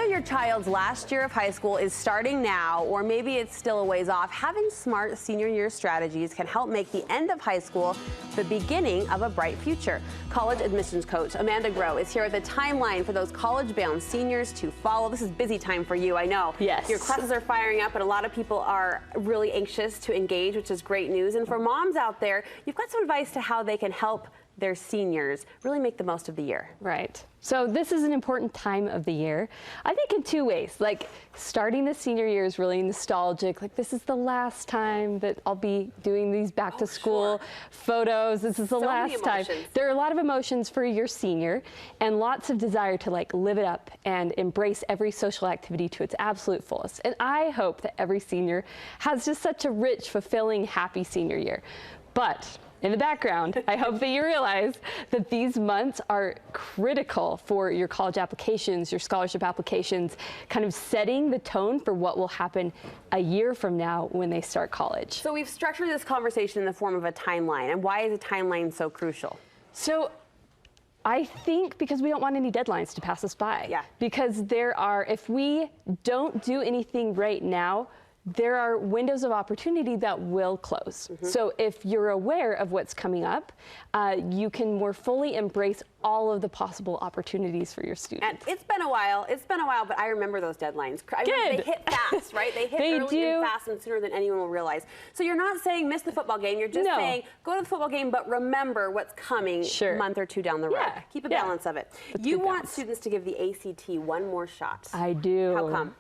Whether your child's last year of high school is starting now, or maybe it's still a ways off, having smart senior year strategies can help make the end of high school the beginning of a bright future. College admissions coach Amanda Groh is here with a timeline for those college-bound seniors to follow. This is busy time for you, I know. Yes. Your classes are firing up, and a lot of people are really anxious to engage, which is great news. And for moms out there, you've got some advice to how they can help their seniors really make the most of the year. Right. So this is an important time of the year. I think in two ways. Like, starting the senior year is really nostalgic. Like, this is the last time that I'll be doing these back to school photos. This is the last time. There are a lot of emotions for your senior and lots of desire to live it up and embrace every social activity to its absolute fullest. And I hope that every senior has just such a rich, fulfilling, happy senior year. But in the background, I hope that you realize that these months are critical for your college applications, your scholarship applications, kind of setting the tone for what will happen a year from now when they start college. So we've structured this conversation in the form of a timeline. And why is a timeline so crucial? So I think because we don't want any deadlines to pass us by. Yeah. Because if we don't do anything right now, there are windows of opportunity that will close. So if you're aware of what's coming up, you can more fully embrace all of the possible opportunities for your students. And it's been a while, but I remember those deadlines. They hit fast, right? They hit early and fast and sooner than anyone will realize. So you're not saying miss the football game, you're just saying go to the football game, but remember what's coming a month or two down the road. Yeah. Keep a balance of it. You want students to give the ACT one more shot. I do. How come?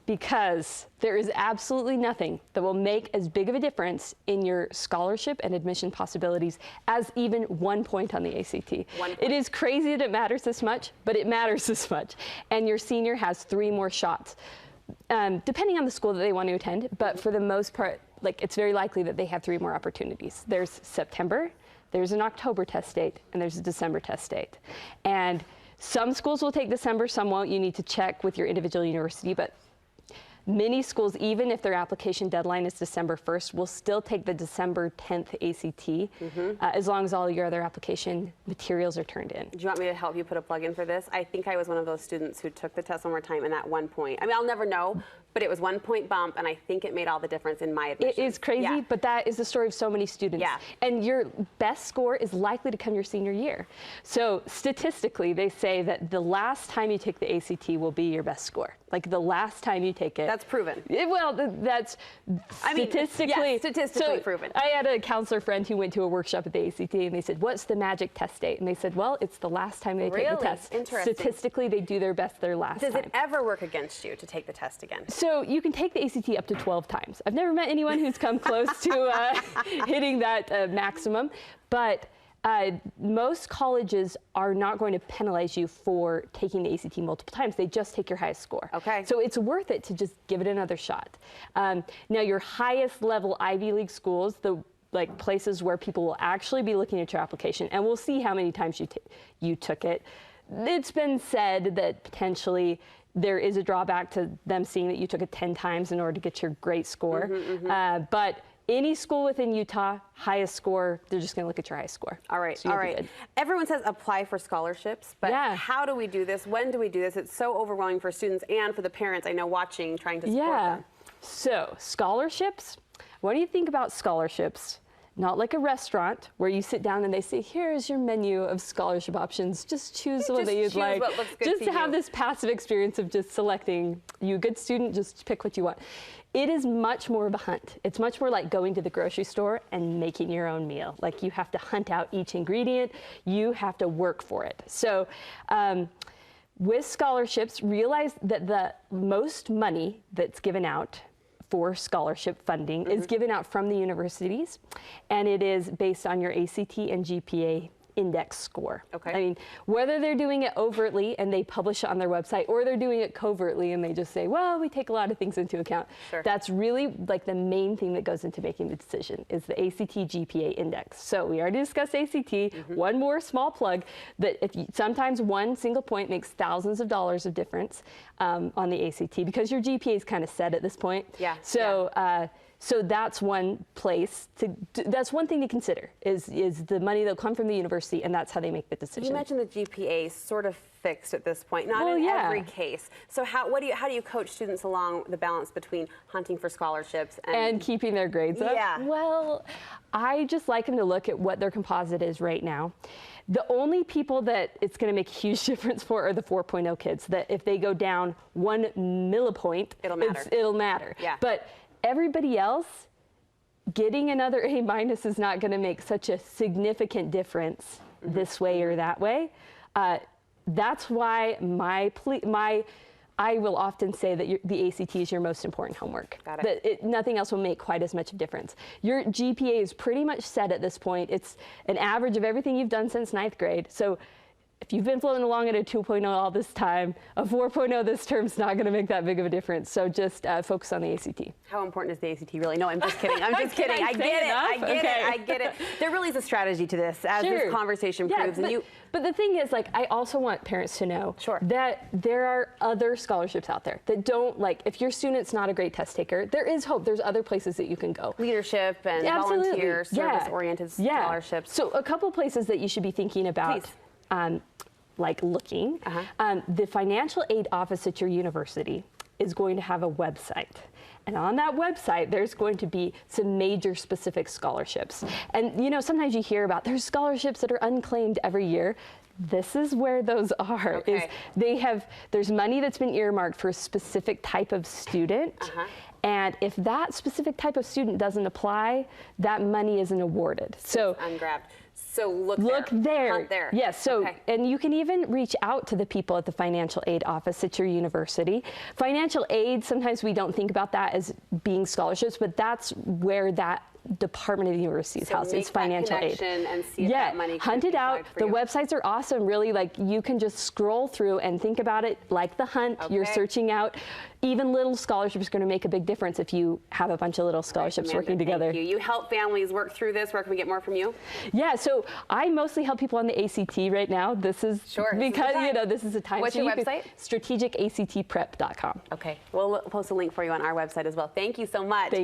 Because there is absolutely nothing that will make as big of a difference in your scholarship and admission possibilities as even 1 point on the ACT. It is crazy that it matters this much, but it matters this much. And your senior has 3 more shots, depending on the school that they want to attend. But for the most part, it's very likely that they have 3 more opportunities. There's September, there's an October test date, and there's a December test date. And some schools will take December, some won't. You need to check with your individual university, but many schools, even if their application deadline is December 1st, will still take the December 10th ACT, as long as all your other application materials are turned in. Do you want me to help you put a plug in for this? I think I was one of those students who took the test one more time, and at 1 point, I mean, I'll never know, but it was 1 point bump, and I think it made all the difference in my admissions. It is crazy, but that is the story of so many students. Yeah. And your best score is likely to come your senior year. So statistically, they say that the last time you take the ACT will be your best score. Like the last time you take it. That's proven. That's statistically, statistically proven. I had a counselor friend who went to a workshop at the ACT, and they said, "What's the magic test date?" And they said, "Well, it's the last time they take the test." Interesting. Statistically, they do their best their last time. Does it ever work against you to take the test again? So you can take the ACT up to 12 times. I've never met anyone who's come close to hitting that maximum, but most colleges are not going to penalize you for taking the ACT multiple times. They just take your highest score. Okay. So it's worth it to just give it another shot. Now, your highest level Ivy League schools, the places where people will actually be looking at your application, and we'll see how many times you took it. It's been said that potentially there is a drawback to them seeing that you took it 10 times in order to get your great score. But any school within Utah, highest score, they're just going to look at your highest score. All right, so all right. Everyone says apply for scholarships, but how do we do this? When do we do this? It's so overwhelming for students and for the parents, I know, watching, trying to support them. So scholarships, what do you think about scholarships? Not like a restaurant where you sit down and they say, here's your menu of scholarship options. Just choose one that you'd like. Just to have this passive experience of just selecting. You a good student, just pick what you want. It is much more of a hunt. It's much more like going to the grocery store and making your own meal. Like, you have to hunt out each ingredient. You have to work for it. So with scholarships, realize that the most money that's given out for scholarship funding is given out from the universities, and it is based on your ACT and GPA index score. Okay. I mean, whether they're doing it overtly and they publish it on their website, or they're doing it covertly and they just say, well, we take a lot of things into account. That's really the main thing that goes into making the decision is the ACT GPA index. So we already discussed ACT. One more small plug, that sometimes one single point makes thousands of dollars of difference on the ACT, because your GPA is kind of set at this point. Yeah. So So that's one place that's one thing to consider is the money that'll come from the university, and that's how they make the decision. You mentioned the GPA sort of fixed at this point, not in every case. So how do you coach students along the balance between hunting for scholarships and keeping their grades up? Yeah. Well, I just like them to look at what their composite is right now. The only people that it's going to make a huge difference for are the 4.0 kids, that if they go down 1 millipoint, it'll matter. Yeah. But everybody else, getting another A- is not going to make such a significant difference this way or that way. That's why I will often say that the ACT is your most important homework. Got it. That nothing else will make quite as much of a difference. Your GPA is pretty much set at this point. It's an average of everything you've done since 9th grade. So if you've been floating along at a 2.0 all this time, a 4.0 this term's not going to make that big of a difference. So just focus on the ACT. How important is the ACT really? No, I'm just kidding. I'm just kidding. I get it. There really is a strategy to this, as this conversation proves. But the thing is, like, I also want parents to know that there are other scholarships out there that don't, like, if your student's not a great test taker, there is hope. There's other places that you can go. Leadership and volunteer, service-oriented scholarships. So a couple places that you should be thinking about. Like looking, the financial aid office at your university is going to have a website. And on that website, there's going to be some major specific scholarships. And you know, sometimes you hear about there's scholarships that are unclaimed every year. This is where those are. There's money that's been earmarked for a specific type of student. And if that specific type of student doesn't apply, that money isn't awarded. So ungrabbed. So look there. Hunt there. Yes. So, and you can even reach out to the people at the financial aid office at your university. Financial aid, sometimes we don't think about that as being scholarships, but that's where that department of the university's house is financial aid. And see if that money hunt it out. The websites are awesome. Really, like, you can just scroll through and think about it like the hunt. You're searching out. Even little scholarships are going to make a big difference if you have a bunch of little scholarships working together. Thank you. You help families work through this. Where can we get more from you? Yeah, so I mostly help people on the ACT right now. This is because this is a time. What's your website? StrategicACTprep.com. Okay, we'll post a link for you on our website as well. Thank you so much.